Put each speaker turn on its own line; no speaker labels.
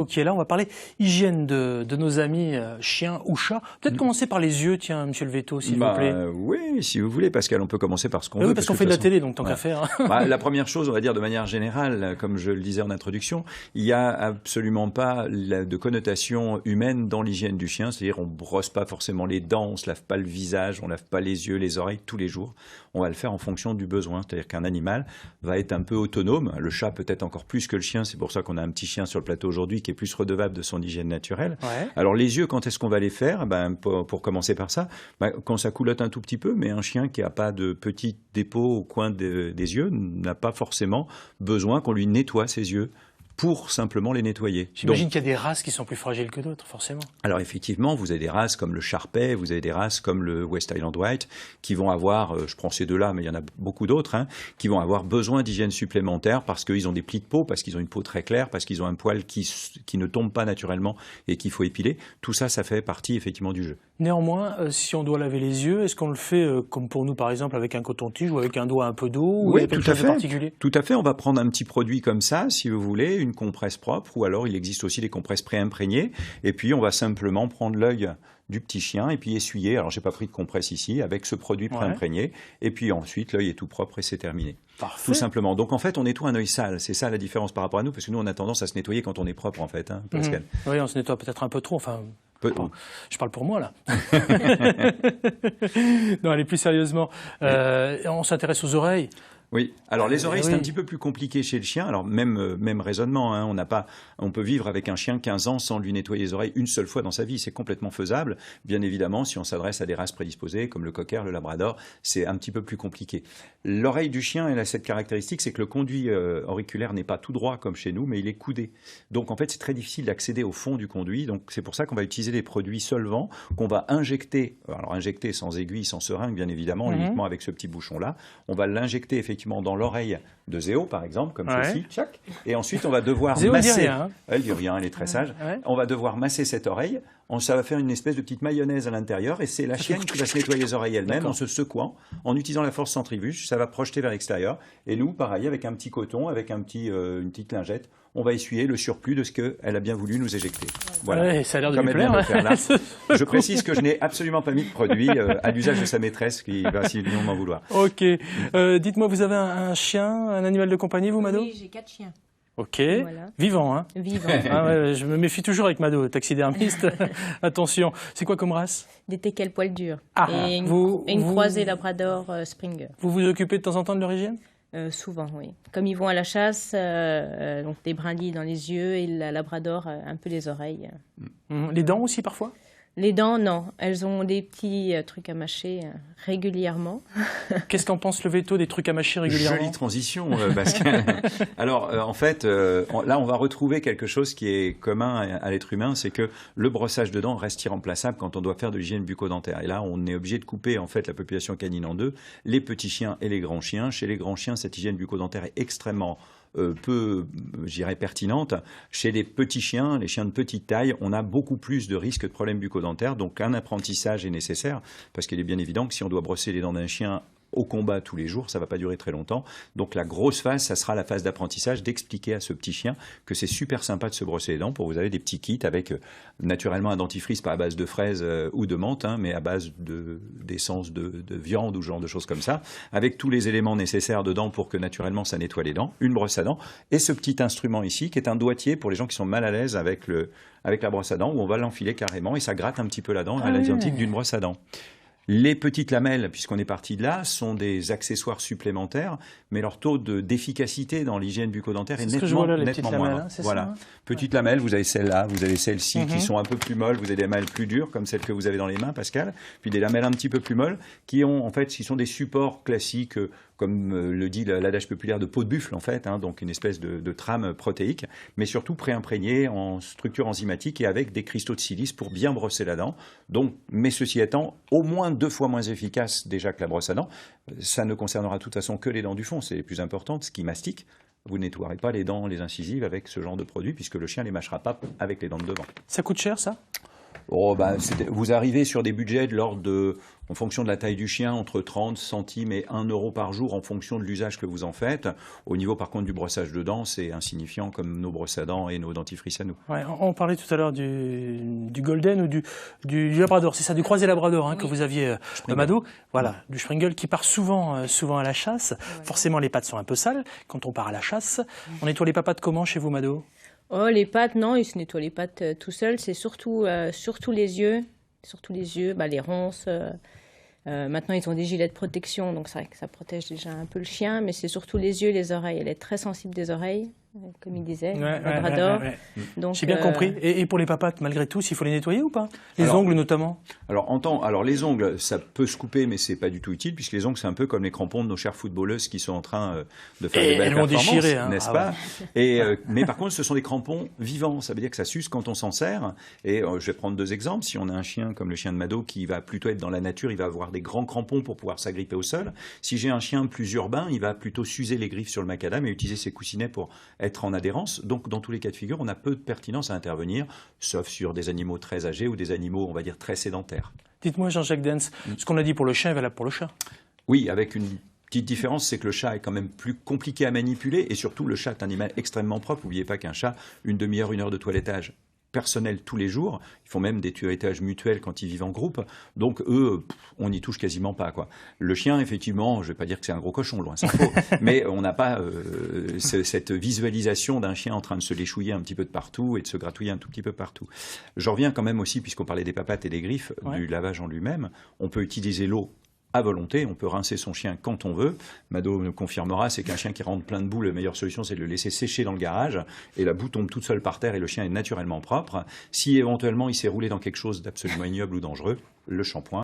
Ok, là on va parler hygiène de nos amis chiens ou chats. Peut-être commencer par les yeux, tiens, monsieur Le Véto, s'il vous plaît.
Oui, si vous voulez, Pascal, on peut commencer par ce qu'on veut.
Oui, parce qu'on fait de la télé, donc tant qu'à faire.
La première chose, on va dire de manière générale, comme je le disais en introduction, il n'y a absolument pas de connotation humaine dans l'hygiène du chien. C'est-à-dire on brosse pas forcément les dents, on se lave pas le visage, on lave pas les yeux, les oreilles tous les jours. On va le faire en fonction du besoin. C'est-à-dire qu'un animal va être un peu autonome. Le chat peut-être encore plus que le chien. C'est pour ça qu'on a un petit chien sur le plateau aujourd'hui qui est plus redevable de son hygiène naturelle. Ouais. Alors les yeux, quand est-ce qu'on va les faire? Pour commencer par ça, quand ça coulotte un tout petit peu, mais un chien qui n'a pas de petit dépôt au coin des yeux n'a pas forcément besoin qu'on lui nettoie ses yeux pour simplement les nettoyer.
J'imagine qu'il y a des races qui sont plus fragiles que d'autres, forcément.
Alors effectivement, vous avez des races comme le Sharpei, vous avez des races comme le West Highland White, qui vont avoir, je prends ces deux-là, mais il y en a beaucoup d'autres, qui vont avoir besoin d'hygiène supplémentaire parce qu'ils ont des plis de peau, parce qu'ils ont une peau très claire, parce qu'ils ont un poil qui ne tombe pas naturellement et qu'il faut épiler. Tout ça, ça fait partie effectivement du jeu.
Néanmoins, si on doit laver les yeux, est-ce qu'on le fait comme pour nous, par exemple, avec un coton-tige ou avec un doigt un peu d'eau?
Oui, tout à fait. Tout à fait. On va prendre un petit produit comme ça, si vous voulez, une compresse propre, ou alors il existe aussi des compresses pré-imprégnées. Et puis, on va simplement prendre l'œil du petit chien et puis essuyer. Alors, j'ai pas pris de compresse ici, avec ce produit pré-imprégné. Ouais. Et puis ensuite, l'œil est tout propre et c'est terminé. Parfait. Tout simplement. Donc, en fait, on nettoie un œil sale. C'est ça la différence par rapport à nous, parce que nous, on a tendance à se nettoyer quand on est propre, en fait, Pascal.
Oui, on se nettoie peut-être un peu trop. Enfin. Je parle pour moi, là. Non, allez, plus sérieusement. On s'intéresse aux oreilles.
Oui. Alors les oreilles, c'est un petit peu plus compliqué chez le chien. Alors même raisonnement, on peut vivre avec un chien 15 ans sans lui nettoyer les oreilles une seule fois dans sa vie. C'est complètement faisable. Bien évidemment, si on s'adresse à des races prédisposées comme le cocker, le labrador, c'est un petit peu plus compliqué. L'oreille du chien, elle a cette caractéristique, c'est que le conduit auriculaire n'est pas tout droit comme chez nous, mais il est coudé. Donc en fait, c'est très difficile d'accéder au fond du conduit. Donc c'est pour ça qu'on va utiliser des produits solvants qu'on va injecter. Alors injecter sans aiguille, sans seringue, bien évidemment, uniquement avec ce petit bouchon-là. On va l'injecter effectivement dans l'oreille de Zéo, par exemple, comme ceci, tchac. Et ensuite, on va devoir masser.
Dit rien,
Elle dit rien, elle est très sage. On va devoir masser cette oreille. Ça va faire une espèce de petite mayonnaise à l'intérieur, et c'est la chienne qui va se nettoyer les oreilles elle-même en se secouant, en utilisant la force centrifuge. Ça va projeter vers l'extérieur. Et nous, pareil, avec un petit coton, avec une petite lingette, on va essuyer le surplus de ce qu'elle a bien voulu nous éjecter.
Voilà. Ouais, ça a l'air de
comme
lui
elle vient
plaire.
de faire là. Je précise que je n'ai absolument pas mis de produit à l'usage de sa maîtresse qui va sinon m'en vouloir.
Ok. Dites-moi, vous avez un chien, un animal de compagnie, vous, Mado?
Oui, j'ai 4 chiens.
Ok. Voilà. Vivant, hein?
Vivant.
Ah ouais, je me méfie toujours avec Mado, taxidermiste. Attention. C'est quoi comme race?
Des teckels poils durs.
Ah,
et une croisée labrador Springer.
Vous vous occupez de temps en temps de leur hygiène?
Souvent, oui. Comme ils vont à la chasse, donc des brindilles dans les yeux et la labrador un peu les oreilles.
Les dents aussi parfois?
Les dents, non. Elles ont des petits trucs à mâcher régulièrement.
Qu'est-ce qu'en pense le Véto des trucs à mâcher régulièrement?
Jolie transition, Pascal. Alors, en fait, là, on va retrouver quelque chose qui est commun à l'être humain, c'est que le brossage de dents reste irremplaçable quand on doit faire de l'hygiène bucco-dentaire. Et là, on est obligé de couper en fait la population canine en deux, les petits chiens et les grands chiens. Chez les grands chiens, cette hygiène bucco-dentaire est extrêmement peu, je dirais, pertinente. Chez les petits chiens, les chiens de petite taille, on a beaucoup plus de risques de problèmes bucco-dentaires. Donc un apprentissage est nécessaire, parce qu'il est bien évident que si on doit brosser les dents d'un chien au combat tous les jours, ça ne va pas durer très longtemps. Donc la grosse phase, ça sera la phase d'apprentissage, d'expliquer à ce petit chien que c'est super sympa de se brosser les dents. Pour vous avez des petits kits avec naturellement un dentifrice, pas à base de fraises ou de menthe, mais à base d'essence de viande ou ce genre de choses comme ça, avec tous les éléments nécessaires dedans pour que naturellement ça nettoie les dents, une brosse à dents, et ce petit instrument ici qui est un doigtier pour les gens qui sont mal à l'aise avec la brosse à dents, où on va l'enfiler carrément et ça gratte un petit peu la dent à l'identique d'une brosse à dents. Les petites lamelles, puisqu'on est parti de là, sont des accessoires supplémentaires, mais leur taux d'efficacité dans l'hygiène bucco-dentaire est nettement moindre. Voilà. Petites lamelles, vous avez celle-là, vous avez celles-ci qui sont un peu plus molles, vous avez des lamelles plus dures, comme celles que vous avez dans les mains, Pascal, puis des lamelles un petit peu plus molles, qui sont des supports classiques, comme le dit l'adage populaire de peau de buffle, en fait, donc une espèce de trame protéique, mais surtout pré-imprégnée en structure enzymatique et avec des cristaux de silice pour bien brosser la dent. Donc, mais ceci étant, au moins 2 fois moins efficace déjà que la brosse à dents. Ça ne concernera de toute façon que les dents du fond, c'est les plus importantes, ce qui mastique. Vous ne nettoierez pas les dents, les incisives avec ce genre de produit, puisque le chien ne les mâchera pas avec les dents de devant.
Ça coûte cher, ça?
Vous arrivez sur des budgets de l'ordre de, en fonction de la taille du chien, entre 30 centimes et 1 euro par jour en fonction de l'usage que vous en faites. Au niveau par contre du brossage de dents, c'est insignifiant comme nos brosses à dents et nos dentifrices à nous.
Ouais, on parlait tout à l'heure du Golden ou du Labrador, c'est ça, du croisé Labrador que vous aviez, Mado. Voilà, du Springle qui part souvent à la chasse. Ouais. Forcément, les pattes sont un peu sales quand on part à la chasse. On nettoie les papates comment chez vous, Mado?
Oh, les pattes, non, il se nettoie les pattes tout seul. C'est surtout les yeux, les ronces. Maintenant, ils ont des gilets de protection, donc c'est vrai que ça protège déjà un peu le chien, mais c'est surtout les yeux, les oreilles. Elle est très sensible des oreilles, comme il disait, Labrador.
Donc, j'ai bien compris. Et pour les papates, malgré tout, s'il faut les nettoyer ou pas? Les ongles notamment?
Alors les ongles, ça peut se couper, mais c'est pas du tout utile, puisque les ongles, c'est un peu comme les crampons de nos chères footballeuses qui sont en train de faire des belles performances,
déchirer,
n'est-ce pas? Mais par contre, ce sont des crampons vivants. Ça veut dire que ça s'use quand on s'en sert. Et je vais prendre 2 exemples. Si on a un chien comme le chien de Mado qui va plutôt être dans la nature, il va avoir des grands crampons pour pouvoir s'agripper au sol. Si j'ai un chien plus urbain, il va plutôt s'user les griffes sur le macadam et utiliser ses coussinets pour être en adhérence. Donc, dans tous les cas de figure, on a peu de pertinence à intervenir, sauf sur des animaux très âgés ou des animaux, on va dire, très sédentaires.
Dites-moi, Jean-Jacques Dens, ce qu'on a dit pour le chien est valable pour le chat.
Oui, avec une petite différence, c'est que le chat est quand même plus compliqué à manipuler et surtout, le chat est un animal extrêmement propre. N'oubliez pas qu'un chat, une demi-heure, 1 heure de toilettage personnel tous les jours. Ils font même des toilettages mutuels quand ils vivent en groupe. Donc, eux, on n'y touche quasiment pas, quoi. Le chien, effectivement, je ne vais pas dire que c'est un gros cochon, loin s'en faut, mais on n'a pas cette visualisation d'un chien en train de se léchouiller un petit peu de partout et de se gratouiller un tout petit peu partout. Je reviens quand même aussi, puisqu'on parlait des papates et des griffes, du lavage en lui-même. On peut utiliser l'eau à volonté, on peut rincer son chien quand on veut. Mado me confirmera, c'est qu'un chien qui rentre plein de boue, la meilleure solution, c'est de le laisser sécher dans le garage, et la boue tombe toute seule par terre, et le chien est naturellement propre. Si éventuellement il s'est roulé dans quelque chose d'absolument ignoble ou dangereux, le shampoing